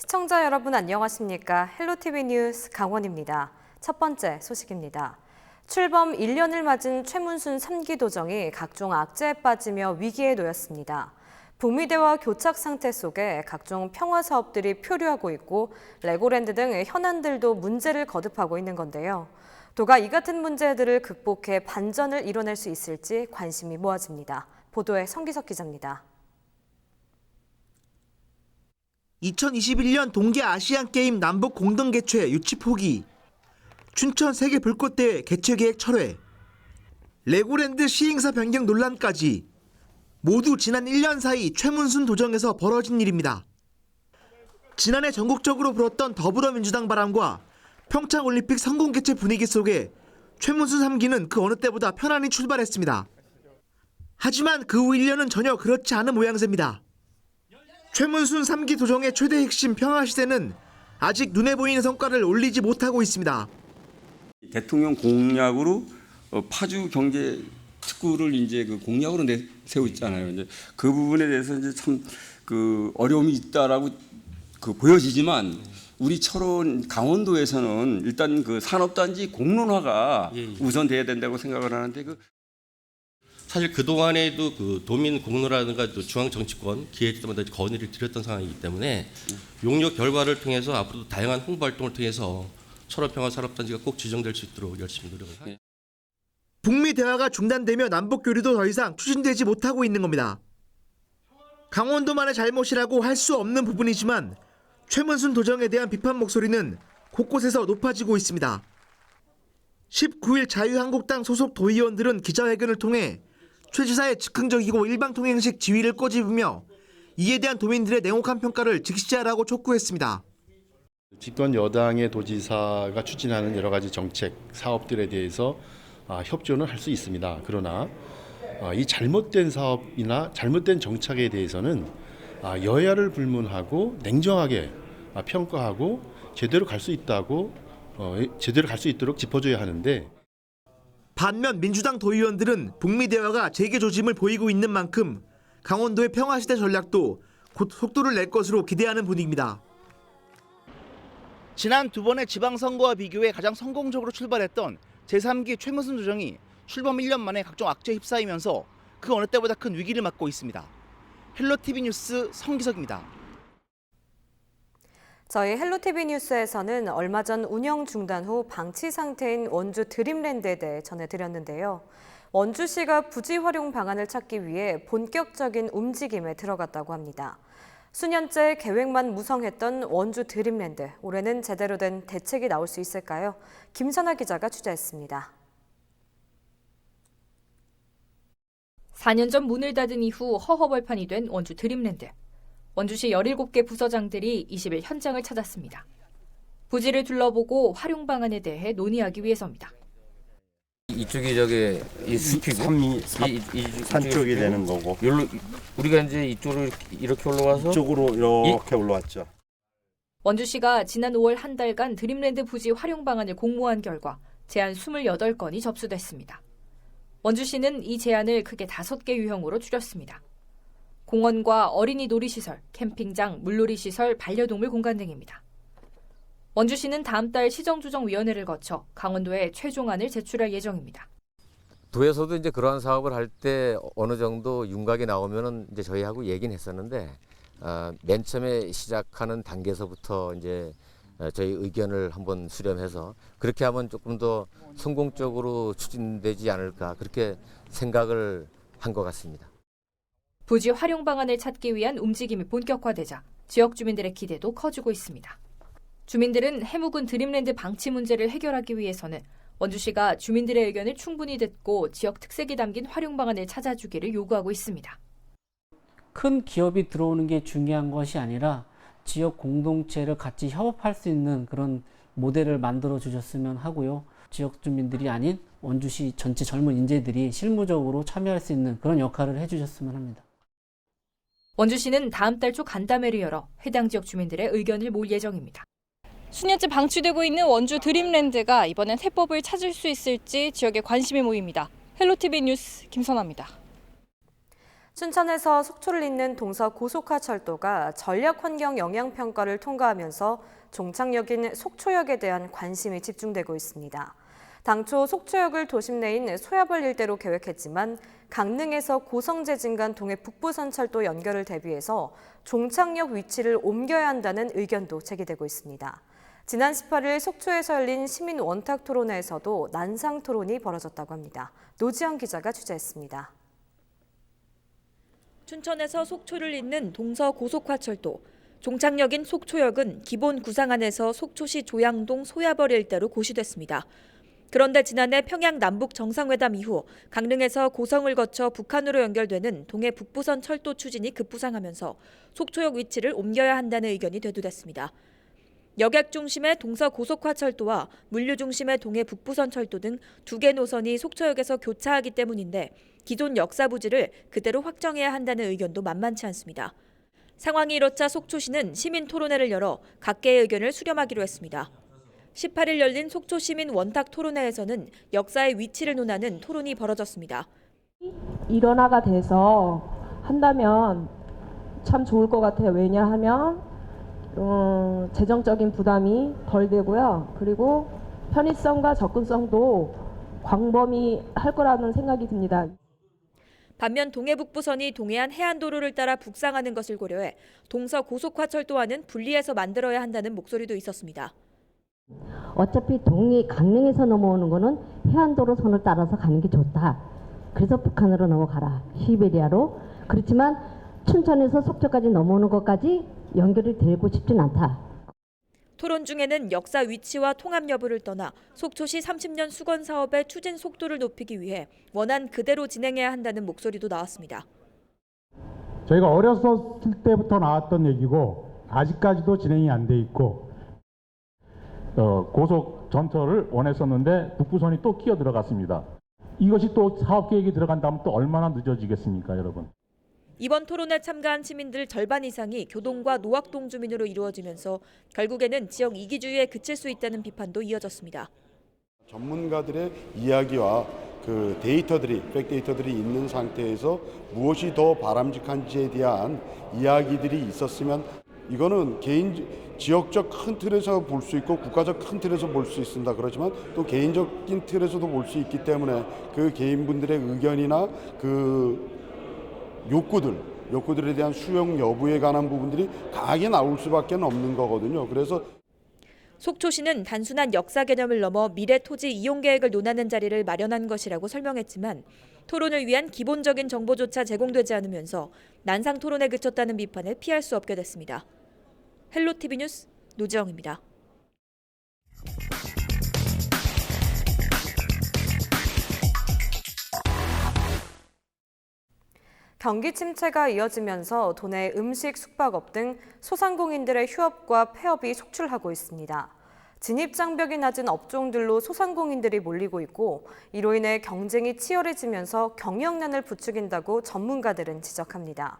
시청자 여러분 안녕하십니까? 헬로티비 뉴스 강원입니다. 첫 번째 소식입니다. 출범 1년을 맞은 최문순 3기 도정이 각종 악재에 빠지며 위기에 놓였습니다. 북미대화 교착 상태 속에 각종 평화 사업들이 표류하고 있고 레고랜드 등 현안들도 문제를 거듭하고 있는 건데요. 도가 이 같은 문제들을 극복해 반전을 이뤄낼 수 있을지 관심이 모아집니다. 보도에 성기석 기자입니다. 2021년 동계 아시안게임 남북 공동 개최 유치 포기, 춘천 세계 불꽃대회 개최 계획 철회, 레고랜드 시행사 변경 논란까지 모두 지난 1년 사이 최문순 도정에서 벌어진 일입니다. 지난해 전국적으로 불었던 더불어민주당 바람과 평창올림픽 성공 개최 분위기 속에 최문순 3기는 그 어느 때보다 편안히 출발했습니다. 하지만 그 후 1년은 전혀 그렇지 않은 모양새입니다. 최문순 3기 도정의 최대 핵심 평화시대는 아직 눈에 보이는 성과를 올리지 못하고 있습니다. 대통령 공약으로 파주 경제 특구를 이제 그 공약으로 내세우고 있잖아요. 이제 그 부분에 대해서 이제 참 그 어려움이 있다라고 보여지지만 우리 철원 강원도에서는 일단 그 산업단지 공론화가 우선돼야 된다고 생각을 하는데 사실 그 동안에도 그 도민 공론화라든가 또 중앙 정치권 기회 때마다 건의를 드렸던 상황이기 때문에 용역 결과를 통해서 앞으로도 다양한 홍보 활동을 통해서 철원평화 산업단지가 꼭 지정될 수 있도록 열심히 노력을 하겠습니다. 북미 대화가 중단되며 남북 교류도 더 이상 추진되지 못하고 있는 겁니다. 강원도만의 잘못이라고 할 수 없는 부분이지만 최문순 도정에 대한 비판 목소리는 곳곳에서 높아지고 있습니다. 19일 자유한국당 소속 도의원들은 기자회견을 통해 최 지사의 즉흥적이고 일방통행식 지위를 꼬집으며 이에 대한 도민들의 냉혹한 평가를 직시하라고 촉구했습니다. 집권 여당의 도지사가 추진하는 여러 가지 정책, 사업들에 대해서 협조는 할 수 있습니다. 그러나 이 잘못된 사업이나 잘못된 정책에 대해서는 여야를 불문하고 냉정하게 평가하고 제대로 갈 수 있도록 짚어줘야 하는데, 반면 민주당 도의원들은 북미 대화가 재개 조짐을 보이고 있는 만큼 강원도의 평화시대 전략도 곧 속도를 낼 것으로 기대하는 분위기입니다. 지난 두 번의 지방선거와 비교해 가장 성공적으로 출발했던 제3기 최문순 도정이 출범 1년 만에 각종 악재에 휩싸이면서 그 어느 때보다 큰 위기를 맞고 있습니다. 헬로티비 뉴스 성기석입니다. 저희 헬로티비 뉴스에서는 얼마 전 운영 중단 후 방치 상태인 원주 드림랜드에 대해 전해드렸는데요. 원주시가 부지 활용 방안을 찾기 위해 본격적인 움직임에 들어갔다고 합니다. 수년째 계획만 무성했던 원주 드림랜드, 올해는 제대로 된 대책이 나올 수 있을까요? 김선아 기자가 취재했습니다. 4년 전 문을 닫은 이후 허허벌판이 된 원주 드림랜드. 원주시 17개 부서장들이 20일 현장을 찾았습니다. 부지를 둘러보고 활용 방안에 대해 논의하기 위해서입니다. 이쪽이 이 숲이고 산 쪽이 되는 거고, 우리가 이제 이쪽으로 이렇게 올라와서 이쪽으로 이렇게 올라왔죠. 원주시가 지난 5월 한 달간 드림랜드 부지 활용 방안을 공모한 결과 제안 28건이 접수됐습니다. 원주시는 이 제안을 크게 5개 유형으로 줄였습니다. 공원과 어린이 놀이시설, 캠핑장, 물놀이시설, 반려동물 공간 등입니다. 원주시는 다음 달 시정조정위원회를 거쳐 강원도에 최종안을 제출할 예정입니다. 도에서도 이제 그러한 사업을 할 때 어느 정도 윤곽이 나오면은 이제 저희하고 얘기는 했었는데 맨 처음에 시작하는 단계에서부터 이제 저희 의견을 한번 수렴해서 그렇게 하면 조금 더 성공적으로 추진되지 않을까 그렇게 생각을 한 것 같습니다. 부지 활용 방안을 찾기 위한 움직임이 본격화되자 지역 주민들의 기대도 커지고 있습니다. 주민들은 해묵은 드림랜드 방치 문제를 해결하기 위해서는 원주시가 주민들의 의견을 충분히 듣고 지역 특색이 담긴 활용 방안을 찾아주기를 요구하고 있습니다. 큰 기업이 들어오는 게 중요한 것이 아니라 지역 공동체를 같이 협업할 수 있는 그런 모델을 만들어 주셨으면 하고요. 지역 주민들이 아닌 원주시 전체 젊은 인재들이 실무적으로 참여할 수 있는 그런 역할을 해주셨으면 합니다. 원주시는 다음 달 초 간담회를 열어 해당 지역 주민들의 의견을 모을 예정입니다. 수년째 방치되고 있는 원주 드림랜드가 이번엔 해법을 찾을 수 있을지 지역에 관심이 모입니다. 헬로티비 뉴스 김선아입니다. 춘천에서 속초를 잇는 동서고속화철도가 전략환경영향평가를 통과하면서 종착역인 속초역에 대한 관심이 집중되고 있습니다. 당초 속초역을 도심 내인 소야벌 일대로 계획했지만 강릉에서 고성재진 간 동해 북부선철도 연결을 대비해서 종착역 위치를 옮겨야 한다는 의견도 제기되고 있습니다. 지난 18일 속초에서 열린 시민 원탁 토론회에서도 난상 토론이 벌어졌다고 합니다. 노지영 기자가 취재했습니다. 춘천에서 속초를 잇는 동서고속화철도. 종착역인 속초역은 기본 구상안에서 속초시 조양동 소야벌 일대로 고시됐습니다. 그런데 지난해 평양 남북 정상회담 이후 강릉에서 고성을 거쳐 북한으로 연결되는 동해 북부선 철도 추진이 급부상하면서 속초역 위치를 옮겨야 한다는 의견이 대두됐습니다. 여객 중심의 동서고속화철도와 물류 중심의 동해 북부선 철도 등 두 개 노선이 속초역에서 교차하기 때문인데 기존 역사 부지를 그대로 확정해야 한다는 의견도 만만치 않습니다. 상황이 이렇자 속초시는 시민 토론회를 열어 각계의 의견을 수렴하기로 했습니다. 18일 열린 속초 시민 원탁 토론회에서는 역사의 위치를 논하는 토론이 벌어졌습니다. 일원화가 돼서 한다면 참 좋을 것 같아요. 왜냐하면 재정적인 부담이 덜 되고요. 그리고 편의성과 접근성도 광범위할 거라는 생각이 듭니다. 반면 동해북부선이 동해안 해안도로를 따라 북상하는 것을 고려해 동서고속화철도와는 분리해서 만들어야 한다는 목소리도 있었습니다. 어차피 강릉에서 넘어오는 거는 해안도로 선을 따라서 가는 게 좋다. 그래서 북한으로 넘어가라. 시베리아로. 그렇지만 춘천에서 속초까지 넘어오는 것까지 연결이 되고 싶진 않다. 토론 중에는 역사 위치와 통합 여부를 떠나 속초시 30년 수건 사업의 추진 속도를 높이기 위해 원안 그대로 진행해야 한다는 목소리도 나왔습니다. 저희가 어렸을 때부터 나왔던 얘기고 아직까지도 진행이 안 돼 있고 고속 전철을 원했었는데 북부선이 또 끼어 들어갔습니다. 이것이 또 사업 계획이 들어간다면 또 얼마나 늦어지겠습니까, 여러분? 이번 토론에 참가한 시민들 절반 이상이 교동과 노악동 주민으로 이루어지면서 결국에는 지역 이기주의에 그칠 수 있다는 비판도 이어졌습니다. 전문가들의 이야기와 그 백데이터들이 있는 상태에서 무엇이 더 바람직한지에 대한 이야기들이 있었으면 이거는 지역적 큰 틀에서 볼 수 있고 국가적 큰 틀에서 볼 수 있습니다. 그렇지만 또 개인적인 틀에서도 볼 수 있기 때문에 그 개인분들의 의견이나 그 욕구들에 대한 수용 여부에 관한 부분들이 강하게 나올 수밖에 없는 거거든요. 그래서 속초시는 단순한 역사 개념을 넘어 미래 토지 이용 계획을 논하는 자리를 마련한 것이라고 설명했지만 토론을 위한 기본적인 정보조차 제공되지 않으면서 난상 토론에 그쳤다는 비판을 피할 수 없게 됐습니다. 헬로티비 뉴스 노지영입니다. 경기 침체가 이어지면서 도내 음식, 숙박업 등 소상공인들의 휴업과 폐업이 속출하고 있습니다. 진입장벽이 낮은 업종들로 소상공인들이 몰리고 있고 이로 인해 경쟁이 치열해지면서 경영난을 부추긴다고 전문가들은 지적합니다.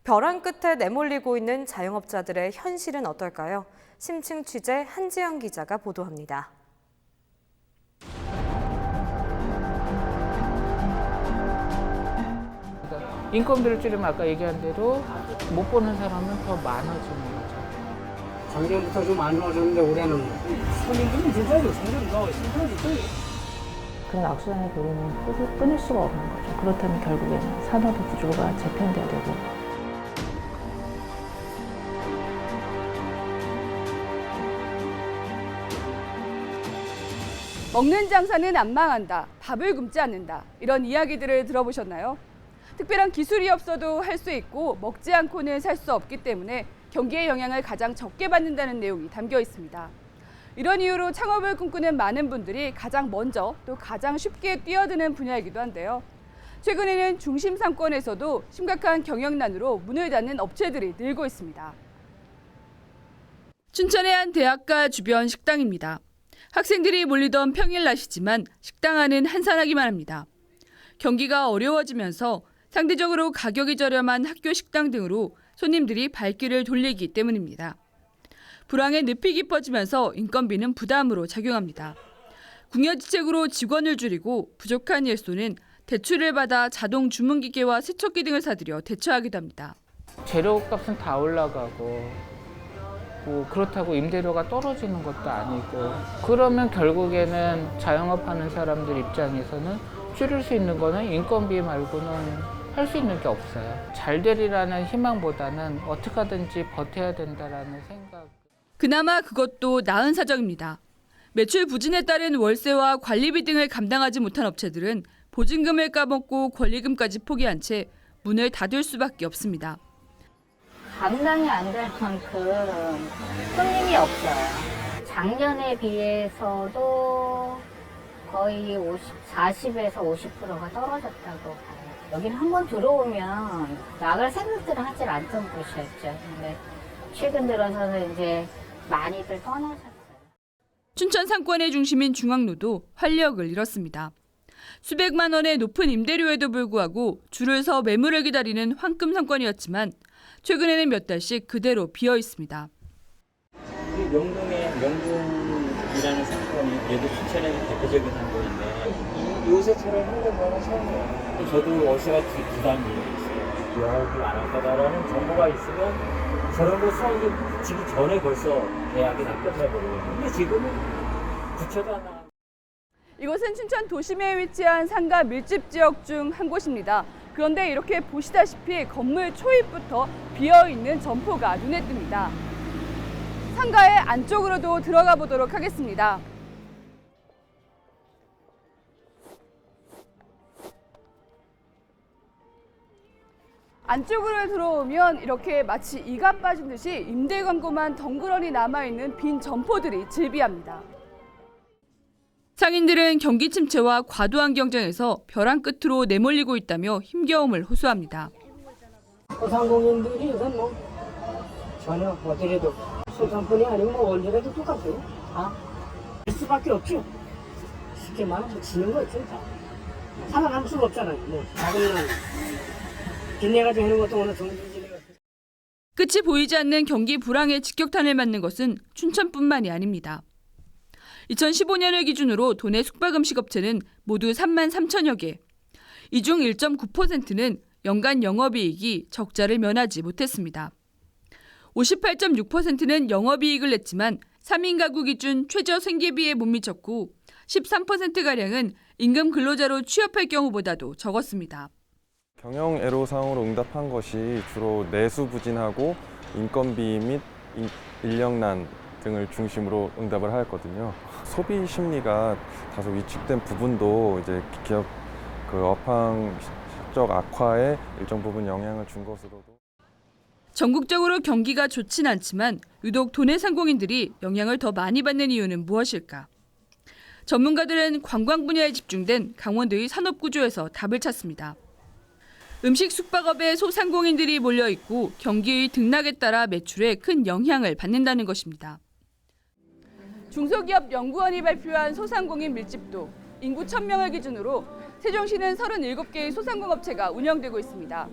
벼랑 끝에 내몰리고 있는 자영업자들의 현실은 어떨까요? 심층 취재 한지영 기자가 보도합니다. 인건비를 줄이면 아까 얘기한 대로 못 보는 사람은 더 많아지는 거죠. 작년부터 좀 안 좋아졌는데 올해는 손님들이 진짜로 생각이 심해지죠. 그런 악순환의 도리는 끊을 수가 없는 거죠. 그렇다면 결국에는 산업의 구조가 재편돼야 되고. 먹는 장사는 안 망한다. 밥을 굶지 않는다. 이런 이야기들을 들어보셨나요? 특별한 기술이 없어도 할 수 있고 먹지 않고는 살 수 없기 때문에 경기의 영향을 가장 적게 받는다는 내용이 담겨 있습니다. 이런 이유로 창업을 꿈꾸는 많은 분들이 가장 먼저 또 가장 쉽게 뛰어드는 분야이기도 한데요. 최근에는 중심 상권에서도 심각한 경영난으로 문을 닫는 업체들이 늘고 있습니다. 춘천의 한 대학가 주변 식당입니다. 학생들이 몰리던 평일 낮이지만 식당 안은 한산하기만 합니다. 경기가 어려워지면서 상대적으로 가격이 저렴한 학교 식당 등으로 손님들이 발길을 돌리기 때문입니다. 불황의 늪이 깊어지면서 인건비는 부담으로 작용합니다. 궁여지책으로 직원을 줄이고 부족한 일손은 대출을 받아 자동 주문기계와 세척기 등을 사들여 대처하기도 합니다. 재료값은 다 올라가고 뭐 그렇다고 임대료가 떨어지는 것도 아니고 그러면 결국에는 자영업 하는 사람들 입장에서는 줄일 수 있는 거는 인건비 말고는 할 수 있는 게 없어요. 잘 되리라는 희망보다는 어떻게 하든지 버텨야 된다라는 생각. 그나마 그것도 나은 사정입니다. 매출 부진에 따른 월세와 관리비 등을 감당하지 못한 업체들은 보증금을 까먹고 권리금까지 포기한 채 문을 닫을 수밖에 없습니다. 감당이 안 될 만큼 손님이 없어요. 작년에 비해서도 거의 40에서 50%가 떨어졌다고 봐요. 여기는 한번 들어오면 나갈 생각들을 하질 않던 곳이었죠. 근데 최근 들어서는 이제 많이들 떠나셨어요. 춘천 상권의 중심인 중앙로도 활력을 잃었습니다. 수백만 원의 높은 임대료에도 불구하고 줄을 서 매물을 기다리는 황금 상권이었지만 최근에는 몇 달씩 그대로 비어 있습니다. 명동의 명동이라는 상권이 얘도 춘천의 대표적인 상권인데 요새처럼 홍보가 처음이에요. 저도 월세가 부담이 있어요. 영업을 안 할 거다라는 정보가 있으면 저런 거 수학이 지기 전에 벌써 계약이 다 끝나버려요. 근데 지금은 붙여도 하나. 이곳은 춘천 도심에 위치한 상가 밀집 지역 중 한 곳입니다. 그런데 이렇게 보시다시피 건물 초입부터 비어있는 점포가 눈에 띕니다. 상가의 안쪽으로도 들어가 보도록 하겠습니다. 안쪽으로 들어오면 이렇게 마치 이가 빠진 듯이 임대 광고만 덩그러니 남아있는 빈 점포들이 즐비합니다. 상인들은 경기 침체와 과도한 경쟁에서 벼랑 끝으로 내몰리고 있다며 힘겨움을 호소합니다. 소상공인들이 우선 전혀 어디라도 소상권이 아니고 언제라도 똑같아요. 할 수밖에 없죠. 쉽게 말하면 지는 거 있죠. 살아남을 수가 없잖아요. 작은 날 빚내가 되는 것도 어느 정도 끝이 보이지 않는 경기 불황에 직격탄을 맞는 것은 춘천뿐만이 아닙니다. 2015년을 기준으로 도내 숙박음식업체는 모두 3만 3천여 개. 이 중 1.9%는 연간 영업이익이 적자를 면하지 못했습니다. 58.6%는 영업이익을 냈지만 3인 가구 기준 최저 생계비에 못 미쳤고 13%가량은 임금 근로자로 취업할 경우보다도 적었습니다. 경영 애로사항으로 응답한 것이 주로 내수 부진하고 인건비 및 인력난 등을 중심으로 응답을 하였거든요. 소비 심리가 다소 위축된 부분도 이제 기업 업황적 악화에 일정 부분 영향을 준 것으로도. 전국적으로 경기가 좋진 않지만 유독 도내 상공인들이 영향을 더 많이 받는 이유는 무엇일까? 전문가들은 관광 분야에 집중된 강원도의 산업 구조에서 답을 찾습니다. 음식 숙박업에 소상공인들이 몰려있고 경기의 등락에 따라 매출에 큰 영향을 받는다는 것입니다. 중소기업 연구원이 발표한 소상공인 밀집도 인구 1,000명을 기준으로 세종시는 37개의 소상공업체가 운영되고 있습니다.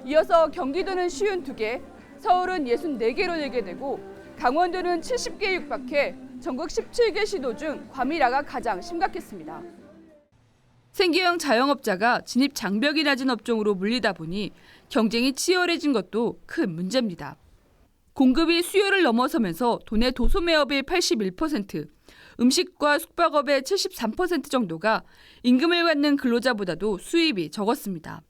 이어서 경기도는 52개, 서울은 64개로 늘게 되고 강원도는 70개에 육박해 전국 17개 시도 중 과밀화가 가장 심각했습니다. 생계형 자영업자가 진입 장벽이 낮은 업종으로 물리다 보니 경쟁이 치열해진 것도 큰 문제입니다. 공급이 수요를 넘어서면서 도내 도소매업의 81%, 음식과 숙박업의 73% 정도가 임금을 받는 근로자보다도 수입이 적었습니다.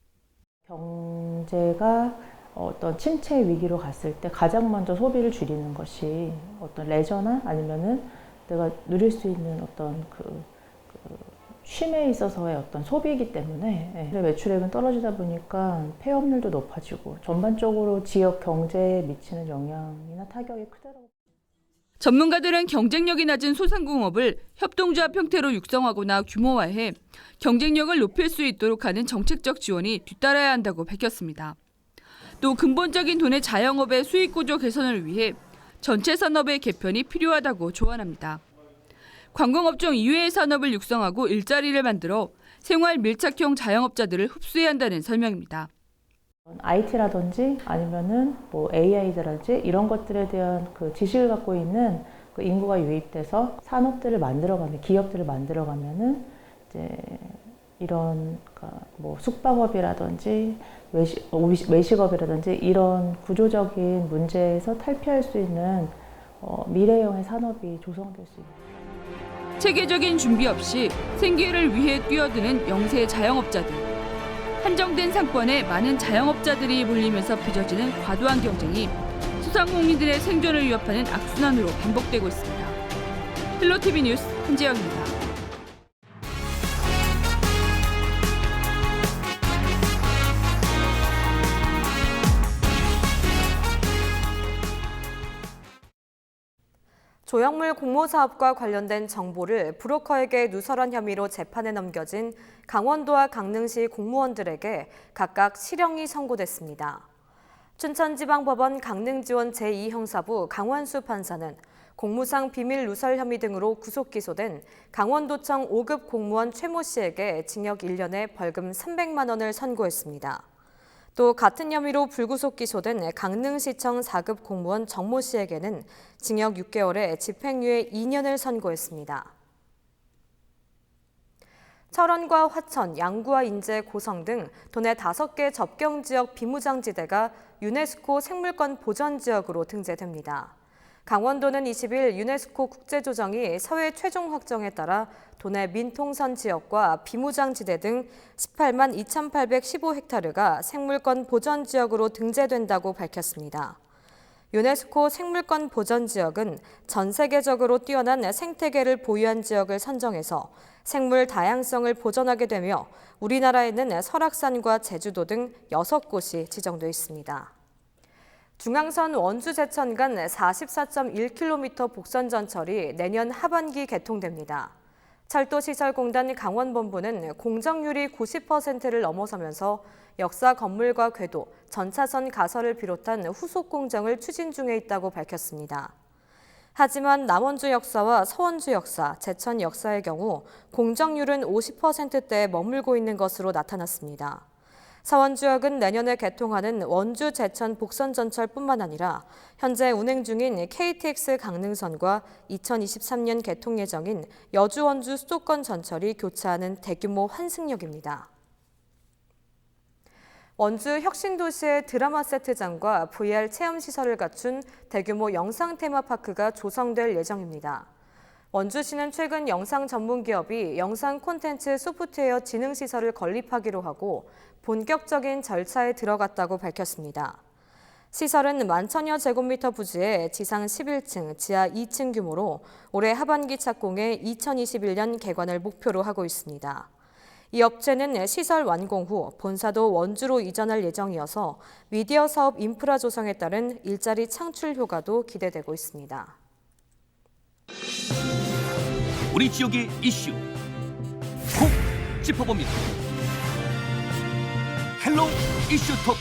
경제가 어떤 침체 위기로 갔을 때 가장 먼저 소비를 줄이는 것이 어떤 레저나 아니면은 내가 누릴 수 있는 어떤 쉼에 있어서의 어떤 소비이기 때문에 매출액은 떨어지다 보니까 폐업률도 높아지고 전반적으로 지역 경제에 미치는 영향이나 타격이 크더라고요. 전문가들은 경쟁력이 낮은 소상공업을 협동조합 형태로 육성하거나 규모화해 경쟁력을 높일 수 있도록 하는 정책적 지원이 뒤따라야 한다고 밝혔습니다. 또 근본적인 도내 자영업의 수익 구조 개선을 위해 전체 산업의 개편이 필요하다고 조언합니다. 관광업종 이외의 산업을 육성하고 일자리를 만들어 생활 밀착형 자영업자들을 흡수해야 한다는 설명입니다. IT라든지 아니면은 AI라든지 이런 것들에 대한 지식을 갖고 있는 인구가 유입돼서 산업들을 만들어가면 기업들을 만들어가면은 이제 이런 그러니까 뭐 숙박업이라든지 외식업이라든지 이런 구조적인 문제에서 탈피할 수 있는 미래형의 산업이 조성될 수 있는. 체계적인 준비 없이 생계를 위해 뛰어드는 영세 자영업자들. 한정된 상권에 많은 자영업자들이 몰리면서 빚어지는 과도한 경쟁이 소상공인들의 생존을 위협하는 악순환으로 반복되고 있습니다. 헬로티비 뉴스 한지영입니다. 조형물 공모사업과 관련된 정보를 브로커에게 누설한 혐의로 재판에 넘겨진 강원도와 강릉시 공무원들에게 각각 실형이 선고됐습니다. 춘천지방법원 강릉지원 제2형사부 강원수 판사는 공무상 비밀 누설 혐의 등으로 구속 기소된 강원도청 5급 공무원 최모 씨에게 징역 1년에 벌금 300만 원을 선고했습니다. 또 같은 혐의로 불구속 기소된 강릉시청 4급 공무원 정모 씨에게는 징역 6개월에 집행유예 2년을 선고했습니다. 철원과 화천, 양구와 인제, 고성 등 도내 5개 접경지역 비무장지대가 유네스코 생물권 보전지역으로 등재됩니다. 강원도는 20일 유네스코 국제조정이 서해 최종 확정에 따라 도내 민통선 지역과 비무장지대 등 18만 2,815헥타르가 생물권 보전지역으로 등재된다고 밝혔습니다. 유네스코 생물권 보전지역은 전 세계적으로 뛰어난 생태계를 보유한 지역을 선정해서 생물 다양성을 보존하게 되며 우리나라에는 설악산과 제주도 등 6곳이 지정돼 있습니다. 중앙선 원주 제천 간 44.1km 복선 전철이 내년 하반기 개통됩니다. 철도시설공단 강원본부는 공정률이 90%를 넘어서면서 역사 건물과 궤도, 전차선 가설을 비롯한 후속 공정을 추진 중에 있다고 밝혔습니다. 하지만 남원주 역사와 서원주 역사, 제천 역사의 경우 공정률은 50%대에 머물고 있는 것으로 나타났습니다. 서원주역은 내년에 개통하는 원주 제천 복선 전철뿐만 아니라 현재 운행 중인 KTX 강릉선과 2023년 개통 예정인 여주 원주 수도권 전철이 교차하는 대규모 환승역입니다. 원주 혁신도시의 드라마 세트장과 VR 체험시설을 갖춘 대규모 영상 테마파크가 조성될 예정입니다. 원주시는 최근 영상 전문 기업이 영상 콘텐츠 소프트웨어 지능 시설을 건립하기로 하고 본격적인 절차에 들어갔다고 밝혔습니다. 시설은 11,000여 제곱미터 부지에 지상 11층, 지하 2층 규모로 올해 하반기 착공해 2021년 개관을 목표로 하고 있습니다. 이 업체는 시설 완공 후 본사도 원주로 이전할 예정이어서 미디어 사업 인프라 조성에 따른 일자리 창출 효과도 기대되고 있습니다. 우리 지역의 이슈 콕 짚어봅니다. 헬로 이슈 토크.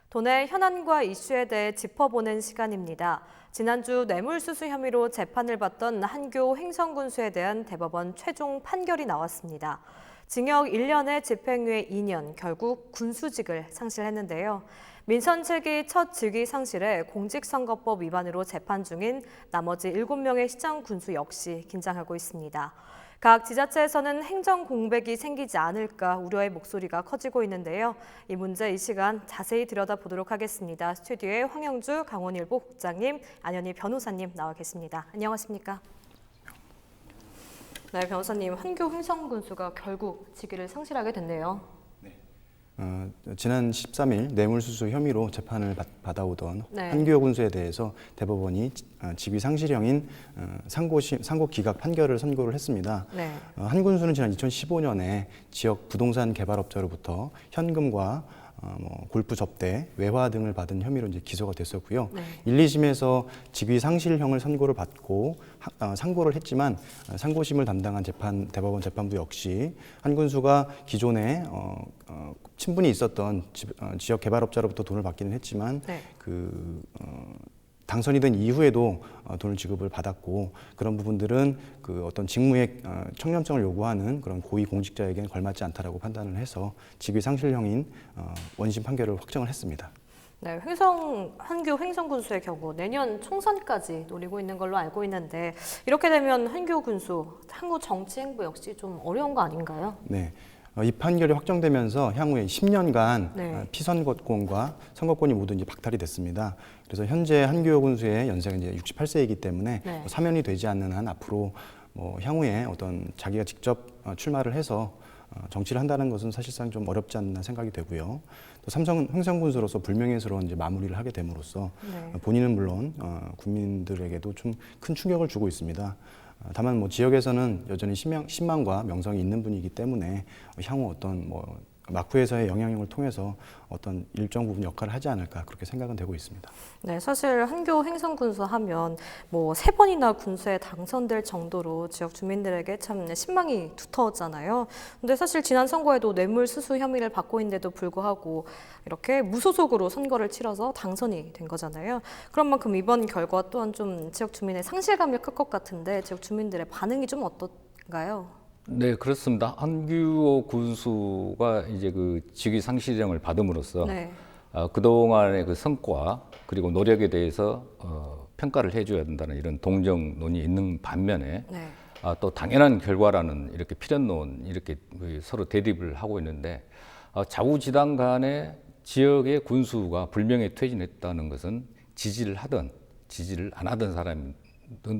도내 현안과 이슈에 대해 짚어보는 시간입니다. 지난주 뇌물수수 혐의로 재판을 받던 한교 횡성군수에 대한 대법원 최종 판결이 나왔습니다. 징역 1년에 집행유예 2년, 결국 군수직을 상실했는데요. 민선 7기 첫 직위 상실에 공직선거법 위반으로 재판 중인 나머지 7명의 시장 군수 역시 긴장하고 있습니다. 각 지자체에서는 행정 공백이 생기지 않을까 우려의 목소리가 커지고 있는데요. 이 문제 이 시간 자세히 들여다보도록 하겠습니다. 스튜디오에 황영주 강원일보 국장님, 안현희 변호사님 나와 계십니다. 안녕하십니까? 네, 변호사님, 한교 횡성군수가 결국 직위를 상실하게 됐네요. 지난 13일 뇌물수수 혐의로 재판을 받아오던 네. 한교 군수에 대해서 대법원이 직위 상실형인 상고 기각 판결을 선고를 했습니다. 네. 한 군수는 지난 2015년에 지역 부동산 개발업자로부터 현금과 골프 접대, 외화 등을 받은 혐의로 이제 기소가 됐었고요. 네. 1, 2심에서 직위 상실형을 선고를 받고 상고를 했지만 상고심을 담당한 대법원 재판부 역시 한 군수가 기존에 친분이 있었던 지역 개발업자로부터 돈을 받기는 했지만 네. 당선이 된 이후에도 돈을 지급을 받았고 그런 부분들은 어떤 직무의 청렴성을 요구하는 그런 고위 공직자에게는 걸맞지 않다라고 판단을 해서 직위 상실형인 원심 판결을 확정을 했습니다. 네, 한규 횡성군수의 경우 내년 총선까지 노리고 있는 걸로 알고 있는데 이렇게 되면 한규 군수, 한국 정치 행보 역시 좀 어려운 거 아닌가요? 네. 이 판결이 확정되면서 향후에 10년간 네. 피선거권과 선거권이 모두 이제 박탈이 됐습니다. 그래서 현재 한규 군수의 연세가 이제 68세이기 때문에 네. 사면이 되지 않는 한 앞으로 향후에 어떤 자기가 직접 출마를 해서 정치를 한다는 것은 사실상 좀 어렵지 않나 생각이 되고요. 또 횡성군수로서 불명예스러운 이제 마무리를 하게 됨으로써 네. 본인은 물론 국민들에게도 좀 큰 충격을 주고 있습니다. 다만 지역에서는 여전히 신망과 명성이 있는 분이기 때문에 향후 어떤 마쿠에서의 영향력을 통해서 어떤 일정 부분 역할을 하지 않을까 그렇게 생각은 되고 있습니다. 네, 사실 한교 횡성군수 하면 3번이나 군수에 당선될 정도로 지역 주민들에게 참 신망이 두터웠잖아요. 근데 사실 지난 선거에도 뇌물수수 혐의를 받고 있는데도 불구하고 이렇게 무소속으로 선거를 치러서 당선이 된 거잖아요. 그런 만큼 이번 결과 또한 좀 지역 주민의 상실감이 클 것 같은데 지역 주민들의 반응이 좀 어떤가요? 네, 그렇습니다. 한규호 군수가 이제 그 직위 상실령을 받음으로써 네. 그동안의 그 성과 그리고 노력에 대해서 평가를 해줘야 된다는 이런 동정론이 있는 반면에 네. 또 당연한 결과라는 이렇게 필연론 이렇게 서로 대립을 하고 있는데 좌우지당 간에 지역의 군수가 불명예 퇴진했다는 것은 지지를 하든 지지를 안 하던 사람은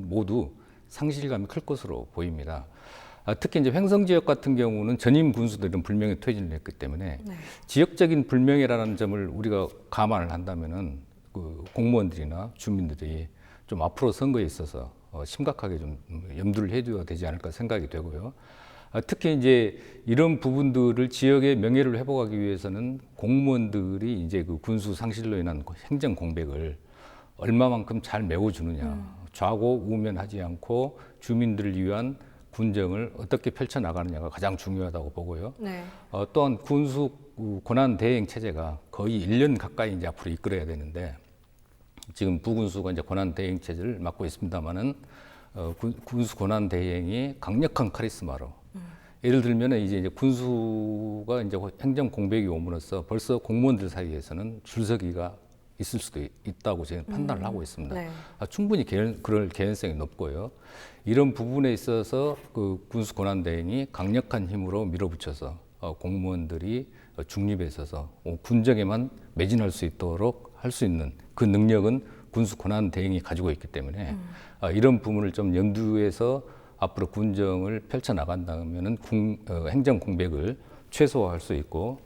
모두 상실감이 클 것으로 보입니다. 특히 이제 횡성 지역 같은 경우는 전임 군수들은 불명예 퇴진을 했기 때문에 네. 지역적인 불명예라는 점을 우리가 감안을 한다면은 그 공무원들이나 주민들이 좀 앞으로 선거에 있어서 심각하게 좀 염두를 해둬야 되지 않을까 생각이 되고요. 특히 이제 이런 부분들을 지역의 명예를 회복하기 위해서는 공무원들이 이제 그 군수 상실로 인한 행정 공백을 얼마만큼 잘 메워주느냐, 좌고우면하지 않고 주민들을 위한 군정을 어떻게 펼쳐나가느냐가 가장 중요하다고 보고요. 네. 또한 군수 권한 대행 체제가 거의 1년 가까이 이제 앞으로 이끌어야 되는데 지금 부군수가 이제 권한 대행 체제를 맡고 있습니다만은 군수 권한 대행이 강력한 카리스마로 예를 들면 이제 군수가 이제 행정 공백이 오므로써 벌써 공무원들 사이에서는 줄서기가 있을 수도 있다고 저는 판단을 하고 있습니다. 네. 충분히 그럴 개연성이 높고요. 이런 부분에 있어서 그 군수 권한 대행이 강력한 힘으로 밀어붙여서 공무원들이 중립에 있어서 군정에만 매진할 수 있도록 할 수 있는 그 능력은 군수 권한 대행이 가지고 있기 때문에 이런 부분을 좀 염두에서 앞으로 군정을 펼쳐 나간다면은 행정 공백을 최소화할 수 있고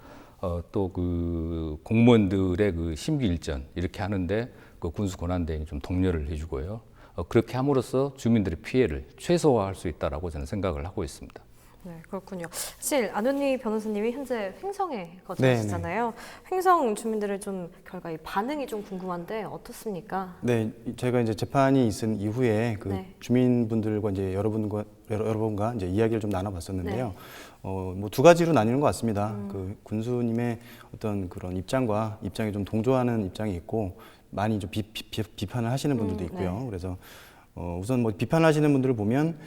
또 그 공무원들의 그 심기일전 이렇게 하는데 그 군수 권한 대행이 좀 독려를 해주고요. 그렇게 함으로써 주민들의 피해를 최소화할 수 있다라고 저는 생각을 하고 있습니다. 네, 그렇군요. 사실 안은희 변호사님이 현재 횡성에 거주하시잖아요. 횡성 주민들의 좀 결과 반응이 좀 궁금한데 어떻습니까? 네, 저희가 이제 재판이 있은 이후에 그 네. 주민분들과 이제 여러분과 이제 이야기를 좀 나눠봤었는데요. 네. 뭐 두 가지로 나뉘는 것 같습니다. 그 군수님의 어떤 그런 입장이 좀 동조하는 입장이 있고 많이 좀 비판을 하시는 분들도 있고요. 네. 그래서 우선 비판하시는 분들을 보면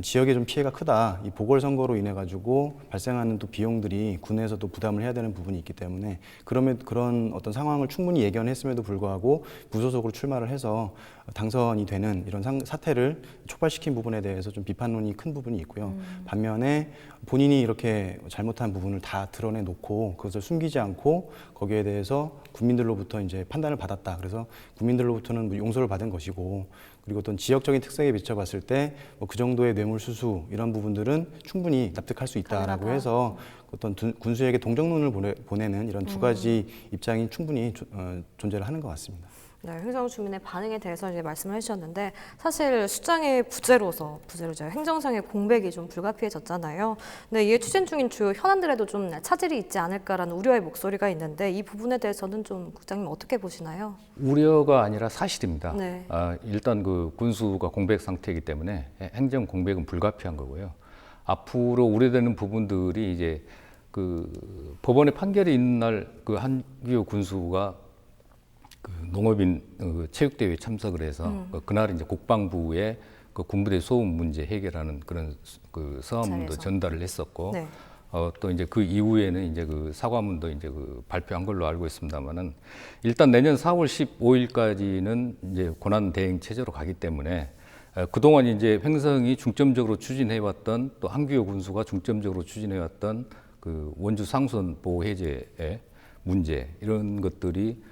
지역에 좀 피해가 크다. 이 보궐선거로 인해 가지고 발생하는 또 비용들이 군에서도 부담을 해야 되는 부분이 있기 때문에 그런 어떤 상황을 충분히 예견했음에도 불구하고 무소속으로 출마를 해서 당선이 되는 이런 사태를 촉발시킨 부분에 대해서 좀 비판론이 큰 부분이 있고요. 반면에 본인이 이렇게 잘못한 부분을 다 드러내놓고 그것을 숨기지 않고 거기에 대해서 국민들로부터 이제 판단을 받았다. 그래서 국민들로부터는 용서를 받은 것이고 그리고 어떤 지역적인 특성에 비춰봤을 때 그 정도의 뇌물수수 이런 부분들은 충분히 납득할 수 있다라고 해서 어떤 군수에게 동정론을 보내는 이런 두 가지 입장이 충분히 존재를 하는 것 같습니다. 네, 횡성 주민의 반응에 대해서 이제 말씀을 해주셨는데 사실 수장의 부재로죠. 행정상의 공백이 좀 불가피해졌잖아요. 근데 이에 추진 중인 주요 현안들에도 좀 차질이 있지 않을까라는 우려의 목소리가 있는데 이 부분에 대해서는 좀 국장님 어떻게 보시나요? 우려가 아니라 사실입니다. 네. 일단 그 군수가 공백 상태이기 때문에 행정 공백은 불가피한 거고요. 앞으로 우려되는 부분들이 이제 그 법원의 판결이 있는 날 그 한규호 군수가 그 농업인 체육대회에 참석을 해서 그날 이제 국방부에 그 군부대 소음 문제 해결하는 그런 그 서한문도 전달을 했었고 네. 또 이제 그 이후에는 이제 그 사과문도 이제 그 발표한 걸로 알고 있습니다만은 일단 내년 4월 15일까지는 이제 고난 대행 체제로 가기 때문에 그동안 이제 횡성이 중점적으로 추진해왔던 또 한규호 군수가 중점적으로 추진해왔던 그 원주 상수원 보호 해제의 문제 이런 것들이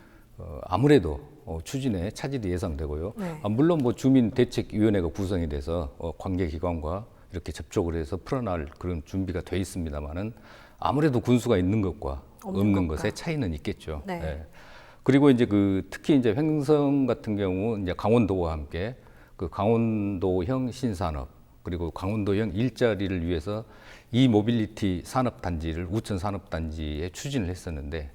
아무래도 추진에 차질이 예상되고요. 네. 물론 뭐 주민대책위원회가 구성이 돼서 관계기관과 이렇게 접촉을 해서 풀어날 그런 준비가 돼 있습니다만은 아무래도 군수가 있는 것과 없는 것의 차이는 있겠죠. 네. 예. 그리고 이제 그 특히 이제 횡성 같은 경우 이제 강원도와 함께 그 강원도형 신산업 그리고 강원도형 일자리를 위해서 이 모빌리티 산업단지를 우천 산업단지에 추진을 했었는데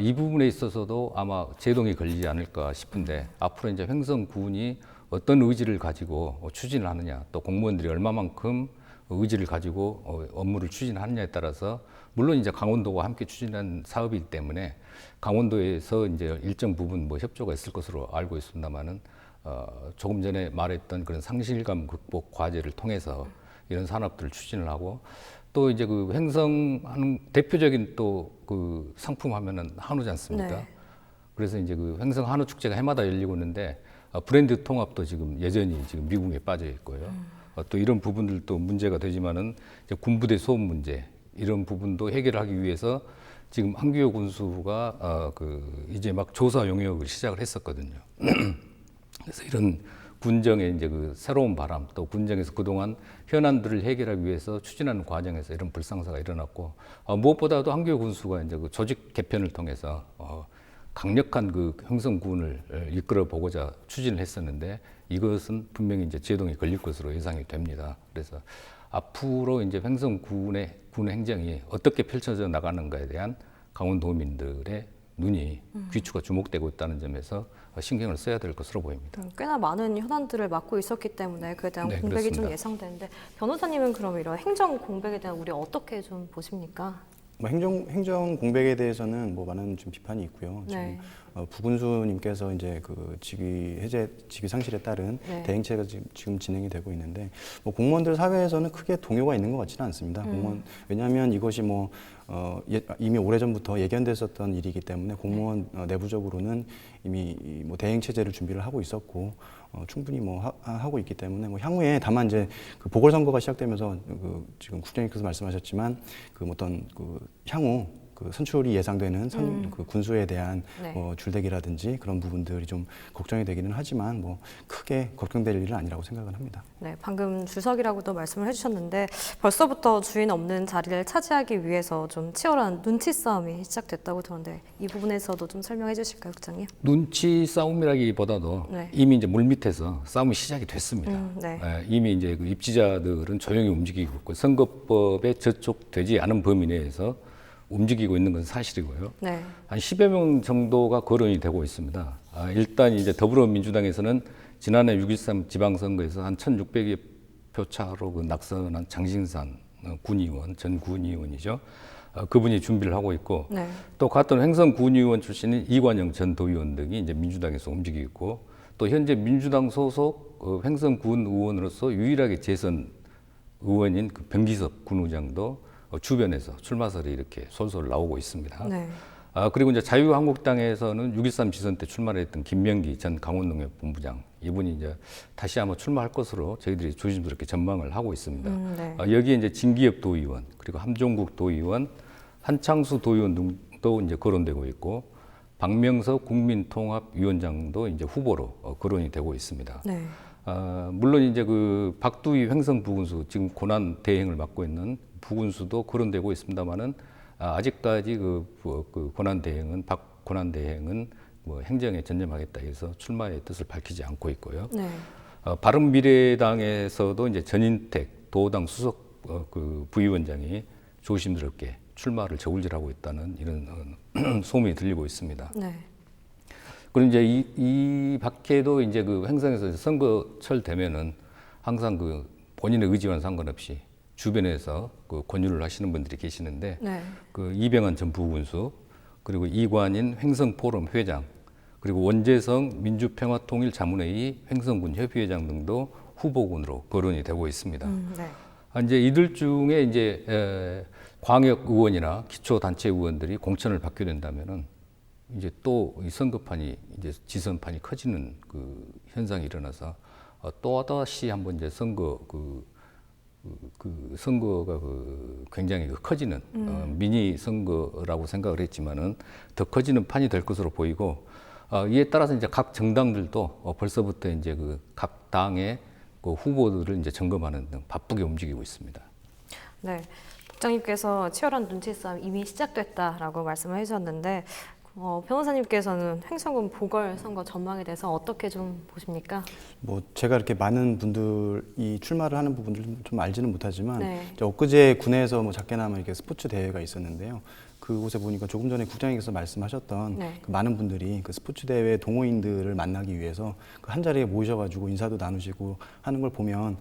이 부분에 있어서도 아마 제동이 걸리지 않을까 싶은데 앞으로 이제 횡성군이 어떤 의지를 가지고 추진을 하느냐 또 공무원들이 얼마만큼 의지를 가지고 업무를 추진하느냐에 따라서 물론 이제 강원도와 함께 추진한 사업이기 때문에 강원도에서 이제 일정 부분 뭐 협조가 있을 것으로 알고 있습니다만은 조금 전에 말했던 그런 상실감 극복 과제를 통해서 이런 산업들을 추진을 하고 또 이제 그 횡성 하는 대표적인 또 그 상품 하면은 한우지 않습니까? 네. 그래서 이제 그 횡성 한우 축제가 해마다 열리고 있는데 브랜드 통합도 지금 여전히 지금 미국에 빠져 있고요. 또 이런 부분들도 문제가 되지만은 이제 군부대 소음 문제 이런 부분도 해결하기 위해서 지금 한규호 군수가 이제 막 조사 용역을 시작을 했었거든요. 그래서 이런 군정의 이제 그 새로운 바람 또 군정에서 그동안 현안들을 해결하기 위해서 추진하는 과정에서 이런 불상사가 일어났고 무엇보다도 한규호 군수가 이제 그 조직 개편을 통해서 강력한 그 횡성군을 이끌어 보고자 추진을 했었는데 이것은 분명히 이제 제동이 걸릴 것으로 예상이 됩니다. 그래서 앞으로 이제 횡성군의 군 행정이 어떻게 펼쳐져 나가는가에 대한 강원도민들의 눈이 귀추가 주목되고 있다는 점에서 신경을 써야 될 것으로 보입니다. 꽤나 많은 현안들을 맡고 있었기 때문에 그에 대한 네, 공백이 그렇습니다. 좀 예상되는데 변호사님은 그럼 이런 행정 공백에 대한 우려 어떻게 좀 보십니까? 뭐 행정 공백에 대해서는 뭐 많은 좀 비판이 있고요. 네. 지금 부군수님께서 이제 그 직위 상실에 따른 네. 대행체가 지금 진행이 되고 있는데 뭐 공무원들 사회에서는 크게 동요가 있는 것 같지는 않습니다. 왜냐하면 이것이 뭐 이미 오래전부터 예견됐었던 일이기 때문에 공무원 내부적으로는 이미 뭐 대행 체제를 준비를 하고 있었고 충분히 뭐 하고 있기 때문에 뭐 향후에 다만 이제 그 보궐선거가 시작되면서 지금 국장님께서 말씀하셨지만 그 어떤 그 향후 그 선출이 예상되는 그 군수에 대한 네. 줄대기라든지 그런 부분들이 좀 걱정이 되기는 하지만 뭐 크게 걱정될 일은 아니라고 생각을 합니다. 네, 방금 주석이라고도 말씀을 해주셨는데 벌써부터 주인 없는 자리를 차지하기 위해서 좀 치열한 눈치 싸움이 시작됐다고 들었는데 이 부분에서도 좀 설명해 주실까요, 국장님? 눈치 싸움이라기보다도 네. 이미 이제 물밑에서 싸움이 시작이 됐습니다. 네. 이미 이제 그 입지자들은 조용히 움직이고 있고 선거법에 저촉되지 않은 범위 내에서 움직이고 있는 건 사실이고요. 네. 한 10여 명 정도가 거론이 되고 있습니다. 일단 이제 더불어민주당에서는 지난해 6.13 지방선거에서 한 1,600여 표 차로 그 낙선한 장신산 군의원, 전 군의원이죠. 그분이 준비를 하고 있고 네. 또 같은 횡성 군의원 출신인 이관영 전 도의원 등이 이제 민주당에서 움직이고 있고 또 현재 민주당 소속 횡성 군 의원으로서 유일하게 재선 의원인 그 병기섭 군의장도 주변에서 출마설이 이렇게 솔솔 나오고 있습니다. 네. 그리고 이제 자유한국당에서는 6.13 지선 때 출마를 했던 김명기 전 강원농협본부장 이분이 이제 다시 한번 출마할 것으로 저희들이 조심스럽게 전망을 하고 있습니다. 네. 여기에 이제 진기엽 도의원 그리고 함종국 도의원, 한창수 도의원 등도 이제 거론되고 있고 박명석 국민통합위원장도 이제 후보로 거론이 되고 있습니다. 네. 물론 이제 그 박두희 횡성 부군수 지금 고난 대행을 맡고 있는 부군수도 거론되고 있습니다만은 아직까지 그 고난 대행은 박 고난 대행은 뭐 행정에 전념하겠다 해서 출마의 뜻을 밝히지 않고 있고요. 네. 바른미래당에서도 이제 전인택 도당 수석 그 부위원장이 조심스럽게 출마를 저울질하고 있다는 이런 소문이 들리고 있습니다. 네. 그리고 이제 이 밖에도 이제 그 횡성에서 선거철 되면은 항상 그 본인의 의지와는 상관없이 주변에서 그 권유를 하시는 분들이 계시는데 네. 그 이병헌 전 부군수 그리고 이관인 횡성포럼 회장 그리고 원재성 민주평화통일자문회의 횡성군 협의회장 등도 후보군으로 거론이 되고 있습니다. 네. 이제 이들 중에 이제 광역 의원이나 기초단체 의원들이 공천을 받게 된다면은 이제 또 이 선거판이 이제 지선판이 커지는 그 현상이 일어나서 또 다시 한번 이제 선거가 굉장히 커지는 미니 선거라고 생각을 했지만은 더 커지는 판이 될 것으로 보이고 이에 따라서 이제 각 정당들도 벌써부터 이제 각 당의 그 후보들을 이제 점검하는 등 바쁘게 움직이고 있습니다. 네, 국장님께서 치열한 눈치 싸움 이미 시작됐다라고 말씀을 해주셨는데 변호사님께서는 횡성군 보궐선거 전망에 대해서 어떻게 좀 보십니까? 뭐 제가 이렇게 많은 분들이 출마를 하는 부분들 좀 알지는 못하지만 네. 엊그제 군에서 뭐 작게나마 이렇게 스포츠 대회가 있었는데요. 그곳에 보니까 조금 전에 국장님께서 말씀하셨던 네. 그 많은 분들이 그 스포츠 대회 동호인들을 만나기 위해서 그 한 자리에 모이셔가지고 인사도 나누시고 하는 걸 보면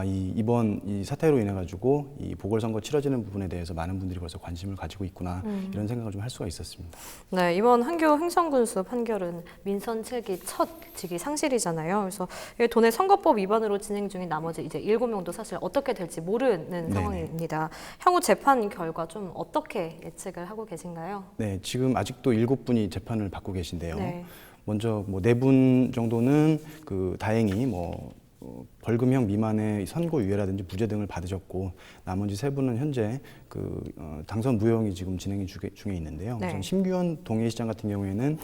이번 이 사태로 인해 가지고 이 보궐선거 치러지는 부분에 대해서 많은 분들이 벌써 관심을 가지고 있구나 이런 생각을 좀 할 수가 있었습니다. 네, 이번 한교 횡성군수 판결은 민선 7기 첫 직위 상실이잖아요. 그래서 이 도내 선거법 위반으로 진행 중인 나머지 이제 7명도 사실 어떻게 될지 모르는 네네. 상황입니다. 향후 재판 결과 좀 어떻게 예측을 하고 계신가요? 네, 지금 아직도 7분이 재판을 받고 계신데요. 네. 먼저 뭐 4분 정도는 다행히 벌금형 미만의 선고유예라든지 무죄 등을 받으셨고 나머지 3분은 현재 당선 무효형이 지금 진행이 중에 있는데요. 네. 우선 심규현 동해시장 같은 경우에는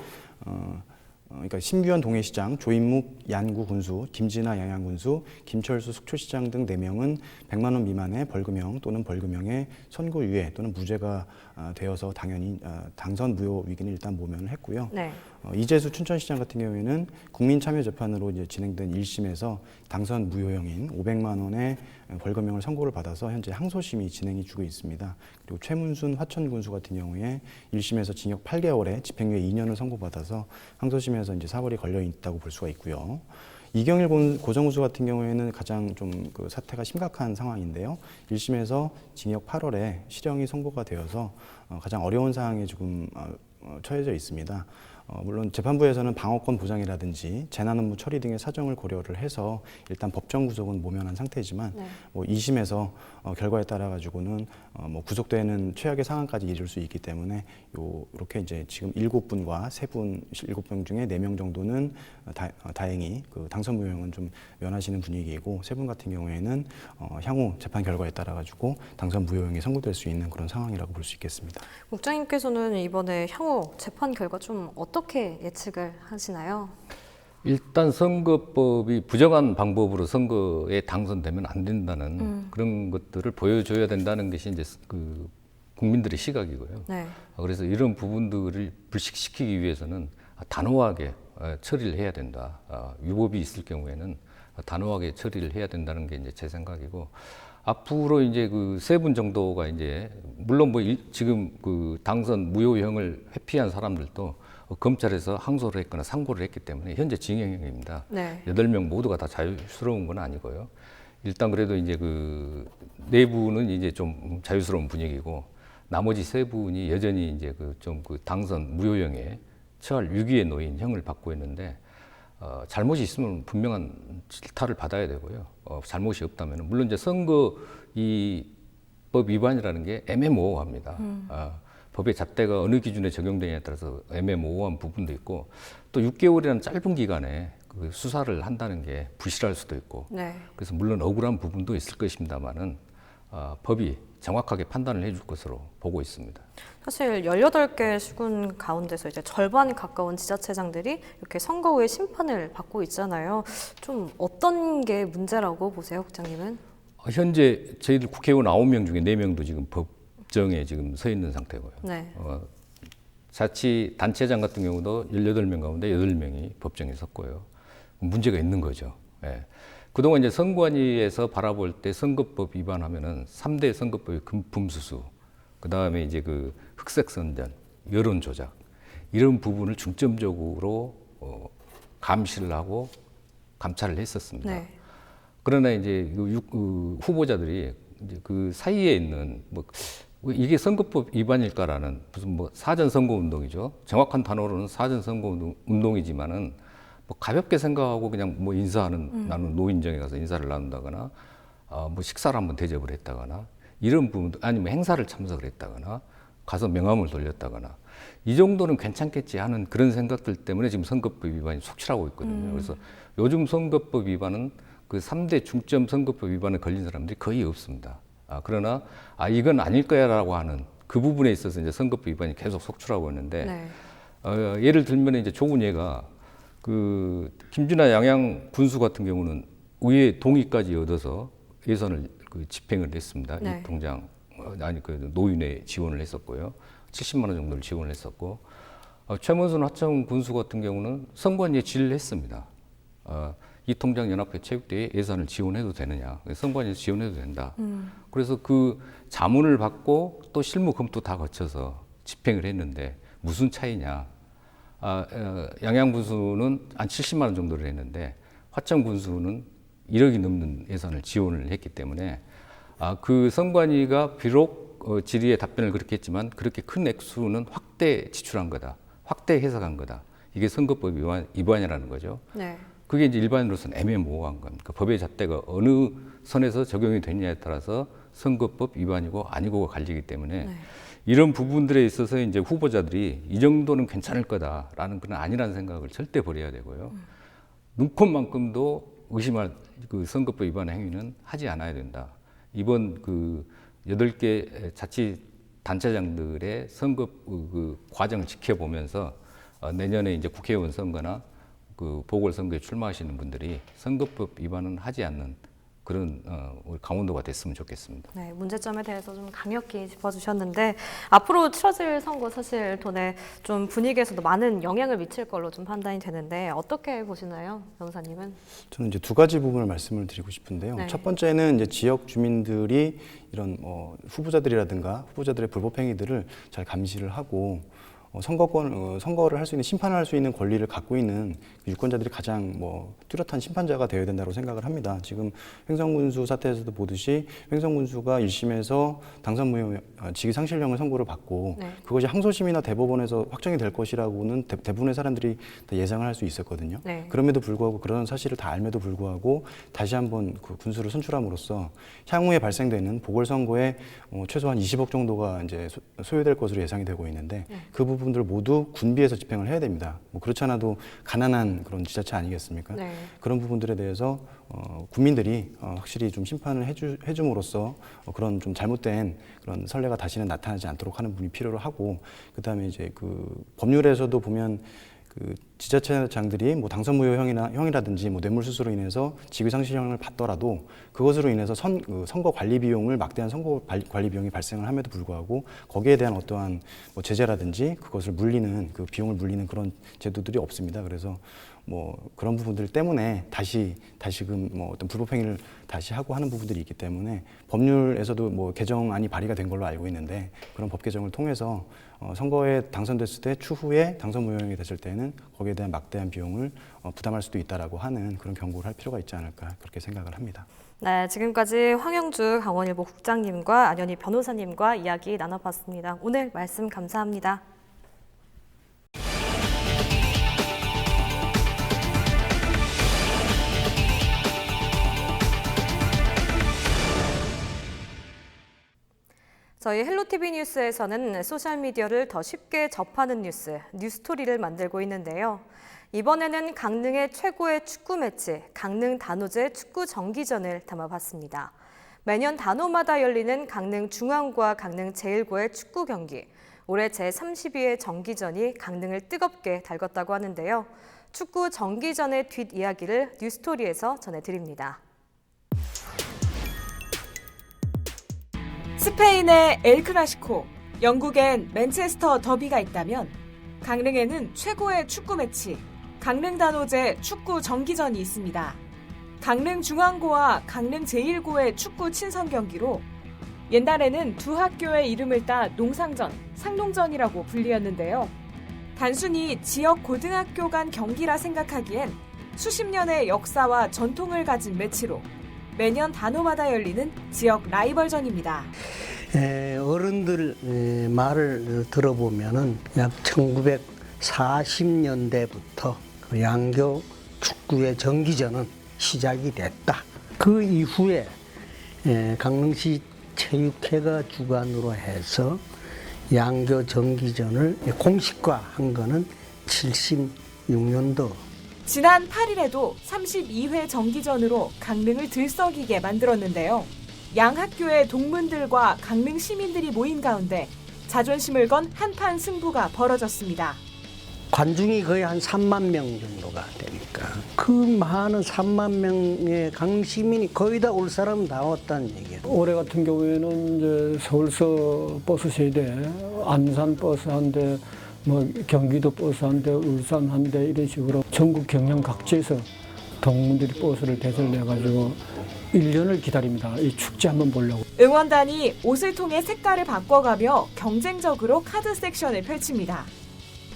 그러니까 심규현 동해시장, 조인묵 양구 군수, 김진아 양양군수, 김철수 속초시장 등 4명은 100만 원 미만의 벌금형 또는 벌금형의 선고유예 또는 무죄가 되어서 당연히 당선 무효 위기는 일단 모면을 했고요. 네. 이재수 춘천시장 같은 경우에는 국민참여재판으로 이제 진행된 1심에서 당선 무효형인 500만 원의 벌금형을 선고를 받아서 현재 항소심이 진행이 주고 있습니다. 그리고 최문순 화천군수 같은 경우에 1심에서 징역 8개월에 집행유예 2년을 선고받아서 항소심에서 이제 사벌이 걸려 있다고 볼 수가 있고요. 이경일 고정우수 같은 경우에는 가장 좀 사태가 심각한 상황인데요. 1심에서 징역 8월에 실형이 선고가 되어서 가장 어려운 상황에 지금 처해져 있습니다. 물론 재판부에서는 방어권 보장이라든지 재난 업무 처리 등의 사정을 고려를 해서 일단 법정 구속은 모면한 상태지만 네. 2심에서 결과에 따라 가지고는 구속되는 최악의 상황까지 이를 수 있기 때문에 이렇게 이제 지금 7분과 7분 중에 4명 정도는 다행히 당선 무효형은 좀 면하시는 분위기이고 3분 같은 경우에는 향후 재판 결과에 따라 가지고 당선 무효형이 선고될 수 있는 그런 상황이라고 볼 수 있겠습니다. 국장님께서는 이번에 향후 재판 결과 좀 어떻게 예측을 하시나요? 일단 선거법이 부정한 방법으로 선거에 당선되면 안 된다는 그런 것들을 보여줘야 된다는 것이 이제 국민들의 시각이고요. 네. 그래서 이런 부분들을 불식시키기 위해서는 단호하게 처리를 해야 된다. 위법이 있을 경우에는 단호하게 처리를 해야 된다는 게 이제 제 생각이고 앞으로 이제 3분 정도가 이제 물론 지금 당선 무효형을 회피한 사람들도 검찰에서 항소를 했거나 상고를 했기 때문에 현재 징역형입니다. 네. 8명 모두가 다 자유스러운 건 아니고요. 일단 그래도 이제 4분은 이제 좀 자유스러운 분위기고 나머지 3분이 여전히 이제 당선 무효형에 처할 위기에 놓인 형을 받고 있는데 잘못이 있으면 분명한 질타를 받아야 되고요. 잘못이 없다면 물론 이제 선거 법 위반이라는 게 애매모호합니다. 법의 잣대가 어느 기준에 적용되냐에 따라서 애매모호한 부분도 있고 또 6개월이라는 짧은 기간에 수사를 한다는 게 부실할 수도 있고 네. 그래서 물론 억울한 부분도 있을 것입니다만은 법이 정확하게 판단을 해줄 것으로 보고 있습니다. 사실 18개 시군 가운데서 이제 절반이 가까운 지자체장들이 이렇게 선거 후에 심판을 받고 있잖아요. 좀 어떤 게 문제라고 보세요, 국장님은? 현재 저희들 국회의원 9명 중에 4명도 지금 법정에 지금 서 있는 상태고요. 네. 자치단체장 같은 경우도 18명 가운데 8명이 법정에 섰고요. 문제가 있는 거죠. 예. 그동안 이제 선관위에서 바라볼 때 선거법 위반하면은 3대 선거법의 금품수수, 그 다음에 이제 흑색선전, 여론조작 이런 부분을 중점적으로 감시를 하고 감찰을 했었습니다. 네. 그러나 이제 후보자들이 이제 그 사이에 있는 이게 선거법 위반일까라는 무슨 사전 선거 운동이죠. 정확한 단어로는 사전 선거 운동이지만은 가볍게 생각하고 그냥 인사하는 나는 노인정에 가서 인사를 나눈다거나 뭐 식사를 한번 대접을 했다거나 이런 부분도 아니면 행사를 참석을 했다거나 가서 명함을 돌렸다거나 이 정도는 괜찮겠지 하는 그런 생각들 때문에 지금 선거법 위반이 속출하고 있거든요. 그래서 요즘 선거법 위반은 그 3대 중점 선거법 위반에 걸린 사람들이 거의 없습니다. 그러나 이건 아닐 거야라고 하는 그 부분에 있어서 이제 선거법 위반이 계속 속출하고 있는데 예를 들면 이제 조은 예가 그 김준하 양양 군수 같은 경우는 의회 동의까지 얻어서 예산을 그 집행을 했습니다. 이 통장 그 노인회 지원을 했었고요. 70만 원 정도를 지원을 했었고 최문순 하청 군수 같은 경우는 선관위에 질의를 했습니다. 이 통장 연합회 체육대회 예산을 지원해도 되느냐? 선관위에서 지원해도 된다. 그래서 그 자문을 받고 또 실무 검토 다 거쳐서 집행을 했는데 무슨 차이냐? 양양 군수는 한 70만 원 정도를 했는데 화천 군수는 1억이 넘는 예산을 지원을 했기 때문에 그 선관위가 비록 질의의 답변을 그렇게 했지만 그렇게 큰 액수는 확대 지출한 거다. 확대 해석한 거다. 이게 선거법 위반이라는 거죠. 그게 이제 일반인으로서는 애매모호한 겁니다. 법의 잣대가 어느 선에서 적용이 되느냐에 따라서 선거법 위반이고 아니고가 갈리기 때문에 이런 부분들에 있어서 이제 후보자들이 이 정도는 괜찮을 거다라는 건 아니라는 생각을 절대 버려야 되고요. 눈꼽만큼도 의심할 그 선거법 위반 행위는 하지 않아야 된다. 이번 그 8개 자치단체장들의 선거 그 과정을 지켜보면서 내년에 이제 국회의원 선거나 그 보궐선거에 출마하시는 분들이 선거법 위반은 하지 않는 그런 우리 강원도가 됐으면 좋겠습니다. 네, 문제점에 대해서 좀 강력히 짚어주셨는데 앞으로 치러질 선거 사실 돈에 좀 분위기에서도 많은 영향을 미칠 걸로 좀 판단이 되는데 어떻게 보시나요, 변호사님은? 저는 이제 두 가지 부분을 말씀을 드리고 싶은데요. 첫 번째는 이제 지역 주민들이 이런 후보자들이라든가 후보자들의 불법 행위들을 잘 감시를 하고 선거를 할 수 있는 심판을 할 수 있는 권리를 갖고 있는 유권자들이 가장 뚜렷한 심판자가 되어야 된다고 생각을 합니다. 지금 횡성군수 사태에서도 보듯이 횡성군수가 1심에서 당선 무효 직위상실형을 선고를 받고 그것이 항소심이나 대법원에서 확정이 될 것이라고는 대부분의 사람들이 다 예상을 할 수 있었거든요. 그럼에도 불구하고 그런 사실을 다 알면도 불구하고 다시 한번 그 군수를 선출함으로써 향후에 발생되는 보궐선거에 최소한 20억 정도가 이제 소요될 것으로 예상이 되고 있는데 그 부분들 모두 군비에서 집행을 해야 됩니다. 그렇지 않아도 가난한 그런 지자체 아니겠습니까? 그런 부분들에 대해서 국민들이 확실히 좀 심판을 해줌으로써 그런 좀 잘못된 그런 선례가 다시는 나타나지 않도록 하는 부분이 필요로 하고, 그다음에 이제 그 법률에서도 보면 그 지자체장들이 당선 무효형이라든지 뇌물수수로 인해서 직위상실형을 받더라도 그것으로 인해서 선거 관리 비용을 막대한 선거 관리 비용이 발생을 함에도 불구하고 거기에 대한 어떠한 제재라든지 그것을 물리는 그 비용을 물리는 그런 제도들이 없습니다. 그래서 그런 부분들 때문에 다시금 어떤 불법 행위를 다시 하고 하는 부분들이 있기 때문에 법률에서도 개정안이 발의가 된 걸로 알고 있는데 그런 법 개정을 통해서 선거에 당선됐을 때 추후에 당선 무효형이 됐을 때는 거기에 대한 막대한 비용을 부담할 수도 있다라고 하는 그런 경고를 할 필요가 있지 않을까 그렇게 생각을 합니다. 네, 지금까지 황영주 강원일보 국장님과 안현희 변호사님과 이야기 나눠봤습니다. 오늘 말씀 감사합니다. 저희 헬로티비 뉴스에서는 소셜미디어를 더 쉽게 접하는 뉴스토리를 만들고 있는데요. 이번에는 강릉의 최고의 축구 매치, 강릉 단오제 축구 정기전을 담아봤습니다. 매년 단오마다 열리는 강릉 중앙고와 강릉 제일고의 축구 경기. 올해 제32회 정기전이 강릉을 뜨겁게 달궜다고 하는데요. 축구 정기전의 뒷이야기를 뉴스토리에서 전해드립니다. 스페인의 엘클라시코, 영국엔 맨체스터 더비가 있다면 강릉에는 최고의 축구 매치, 강릉 단오제 축구 정기전이 있습니다. 강릉 중앙고와 강릉 제1고의 축구 친선 경기로 옛날에는 두 학교의 이름을 따 농상전, 상농전이라고 불리었는데요. 단순히 지역 고등학교 간 경기라 생각하기엔 수십 년의 역사와 전통을 가진 매치로 매년 단오마다 열리는 지역 라이벌전입니다. 어른들 말을 들어보면은 약 1940년대부터 양교 축구의 정기전은 시작이 됐다. 그 이후에 강릉시 체육회가 주관으로 해서 양교 정기전을 공식화한 거는 76년도. 지난 8일에도 32회 정기전으로 강릉을 들썩이게 만들었는데요. 양 학교의 동문들과 강릉 시민들이 모인 가운데 자존심을 건 한판 승부가 벌어졌습니다. 관중이 거의 한 3만 명 정도가 되니까 그 많은 3만 명의 강릉 시민이 거의 다 올 사람은 다 왔다는 얘기예요. 올해 같은 경우에는 이제 서울서 버스 세대, 안산 버스 한 대, 뭐 경기도 버스 한 대, 울산 한 대 이런 식으로 전국 경영 각지에서 동문들이 버스를 대절해가지고 1년을 기다립니다. 이 축제 한번 보려고. 응원단이 옷을 통해 색깔을 바꿔가며 경쟁적으로 카드 섹션을 펼칩니다.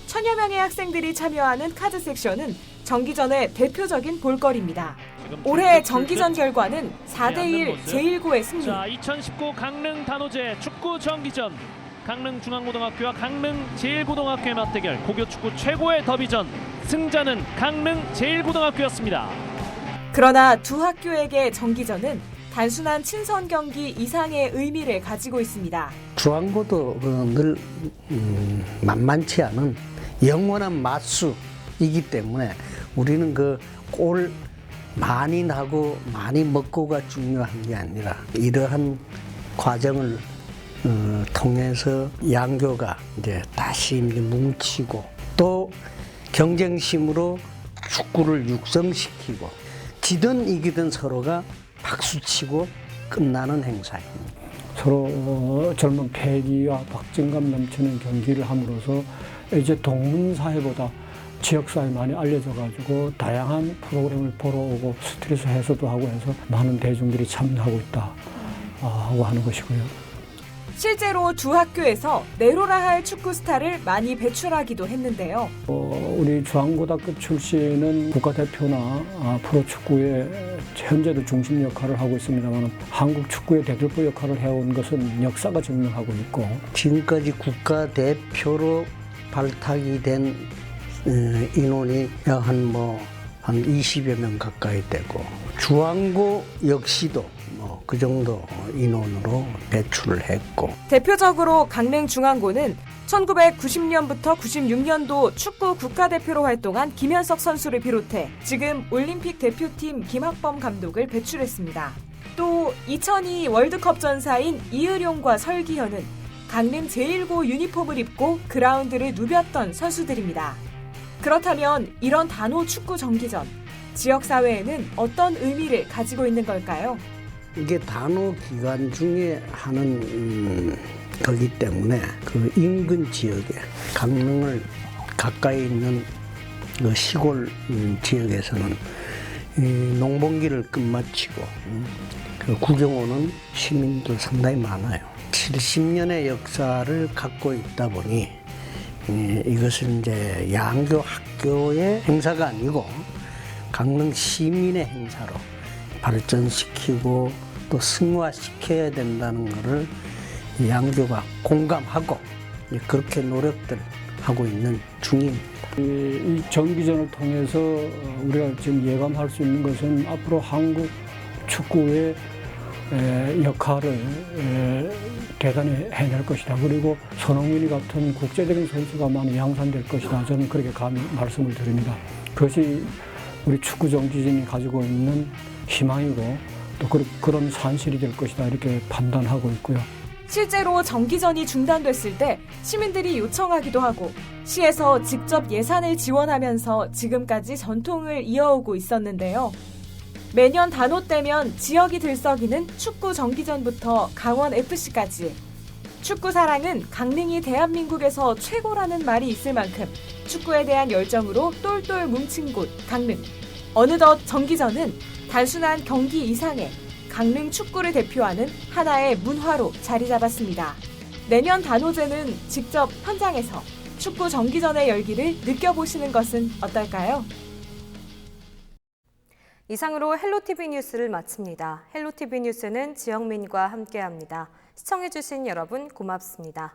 천여 명의 학생들이 참여하는 카드 섹션은 정기전의 대표적인 볼거리입니다. 올해 정기전 결과는 4대1 제1고의 승리. 자, 2019 강릉 단오제 축구 정기전. 강릉 중앙고등학교와 강릉 제1고등학교의 맞대결. 고교 축구 최고의 더비전. 승자는 강릉 제1고등학교였습니다. 그러나 두 학교에게 정기전은 단순한 친선 경기 이상의 의미를 가지고 있습니다. 중앙고도 늘 만만치 않은 영원한 맞수이기 때문에 우리는 그 골 많이 나고 많이 먹고가 중요한 게 아니라 이러한 과정을 통해서 양교가 이제 다시 이제 뭉치고 또 경쟁심으로 축구를 육성시키고 지든 이기든 서로가 박수치고 끝나는 행사입니다. 서로 젊은 패기와 박진감 넘치는 경기를 함으로써 이제 동문사회보다 지역사회 많이 알려져가지고 다양한 프로그램을 보러 오고 스트레스 해소도 하고 해서 많은 대중들이 참여하고 있다 하고 하는 것이고요. 실제로 두 학교에서 내로라 할 축구 스타를 많이 배출하기도 했는데요. 우리 중앙고등학교 출신은 국가대표나 프로축구의 현재도 중심 역할을 하고 있습니다만 한국 축구의 대들보 역할을 해온 것은 역사가 증명하고 있고 지금까지 국가대표로 발탁이 된 인원이 약 한 20여 명 가까이 되고 중앙고 역시도 그 정도 인원으로 배출을 했고 대표적으로 강릉 중앙고는 1990년부터 96년도 축구 국가대표로 활동한 김현석 선수를 비롯해 지금 올림픽 대표팀 김학범 감독을 배출했습니다. 또 2002 월드컵 전사인 이의룡과 설기현은 강릉 제1고 유니폼을 입고 그라운드를 누볐던 선수들입니다. 그렇다면 이런 단호 축구 정기전, 지역사회에는 어떤 의미를 가지고 있는 걸까요? 이게 단호 기간 중에 하는 거기 때문에 그 인근 지역에 강릉을 가까이 있는 그 시골 지역에서는 이 농번기를 끝마치고 그 구경 오는 시민도 상당히 많아요. 70년의 역사를 갖고 있다 보니 이것은 이제 양교 학교의 행사가 아니고 강릉 시민의 행사로 발전시키고 또 승화시켜야 된다는 것을 양교가 공감하고 그렇게 노력들 하고 있는 중입니다. 이 정기전을 통해서 우리가 지금 예감할 수 있는 것은 앞으로 한국 축구의 역할을 대단히 해낼 것이다. 그리고 손흥민이 같은 국제적인 선수가 많이 양산될 것이다. 저는 그렇게 말씀을 드립니다. 그것이 우리 축구 정기전이 가지고 있는 희망이고 또 그런 산실이 될 것이다. 이렇게 판단하고 있고요. 실제로 정기전이 중단됐을 때 시민들이 요청하기도 하고 시에서 직접 예산을 지원하면서 지금까지 전통을 이어오고 있었는데요. 매년 단오 때면 지역이 들썩이는 축구 정기전부터 강원FC까지 축구 사랑은 강릉이 대한민국에서 최고라는 말이 있을 만큼 축구에 대한 열정으로 똘똘 뭉친 곳 강릉. 어느덧 정기전은 단순한 경기 이상의 강릉 축구를 대표하는 하나의 문화로 자리 잡았습니다. 내년 단오제는 직접 현장에서 축구 정기전의 열기를 느껴보시는 것은 어떨까요? 이상으로 헬로티비 뉴스를 마칩니다. 헬로티비 뉴스는 지영민과 함께합니다. 시청해주신 여러분 고맙습니다.